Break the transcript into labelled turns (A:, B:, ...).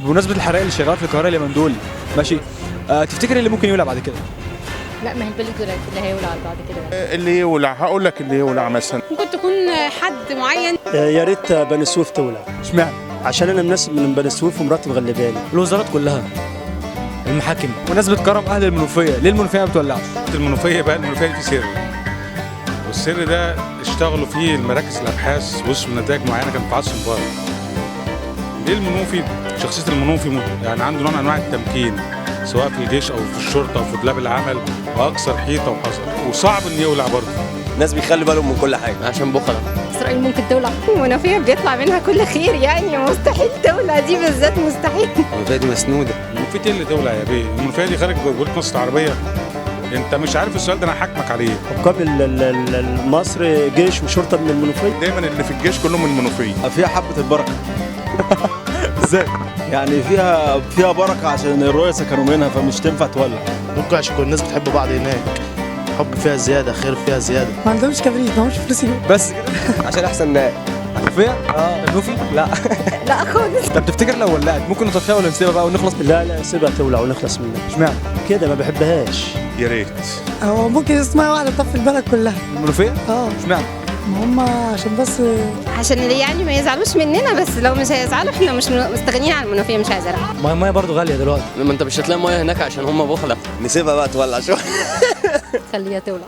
A: بمناسبه الحرائق اللي شغال في القاهره اليومين دول ماشي، تفتكر إيه اللي ممكن يولع بعد كده؟
B: لا ما هي البلد دلوقتي اللي هيولع بعد كده.
C: اللي يولع هقول لك اللي يولع مثلا
B: ممكن تكون حد معين.
D: يا ريت بني سويف تولع.
A: اشمعنى؟
D: عشان انا مناسب من بني سويف ومراتي مغلباني.
E: الوزارات كلها، المحاكم.
A: بمناسبه كرم اهل المنوفيه، ليه المنوفيه ما بتولعش؟
F: المنوفيه بقى، المنوفيه دي سر، والسر ده اشتغلوا فيه المراكز الابحاث وصلوا لنتائج معينه كانت في عصر مبارك. ليه المنوفي شخصيه المنوفي يعني عنده نوع من انواع التمكين سواء في الجيش او في الشرطه او في دولاب العمل، واكثر حيطه وحذر، وصعب ان يولع برضه.
G: الناس بيخلي بالهم من كل حاجه عشان بخله.
B: اسرائيل ممكن تولع. المنوفيه بيطلع منها كل خير يعني، مستحيل تولع دي بالذات، مستحيل.
G: المنوفيه دي مسنوده.
F: المنوفيه دي اللي تولع يا بيه، المنوفيه دي خارج جمهوريه مصر العربيه. انت مش عارف السؤال ده، انا هحاكمك عليه.
D: حكام مصر جيش وشرطه من المنوفيه.
C: دايما اللي في الجيش كلهم من المنوفيه.
G: فيها حبه البركه.
A: ازاي؟
G: يعني فيها بركه عشان الرؤسا كانوا منها فمش تنفع تولع.
H: ممكن عشان كل الناس بتحب بعض هناك، حب فيها زياده، خير فيها زياده.
I: ما عندهمش كبريت، ما عندهمش فلوس يجيبوا.
A: بس كده
G: عشان احسن ناس.
A: المنوفيه؟ المنوفي؟ لا.
B: لا خالص.
A: طب تفتكر لو ولعت ممكن نطفيها ولا نسيبها بقى ونخلص؟
D: لا سيبها تولع ونخلص منها.
A: اشمعنى؟
D: كده ما بحبهاش.
C: يا ريت.
I: هو ممكن اسمها واحده تطفي البلد كلها.
A: المنوفيه؟
I: اه
A: اشمعنى؟
I: ما هم عشان بس
B: عشان يعني ما يزعلوش مننا، بس لو مش هيزعلوا احنا مش مستغنيين عن المنوفيه، مش هيزعلوا.
E: الميه برضه غاليه دلوقتي.
G: لما انت مش هتلاقي ميه هناك عشان هم بخله. نسيبها بقى تولع شويه.
B: خليها تولع.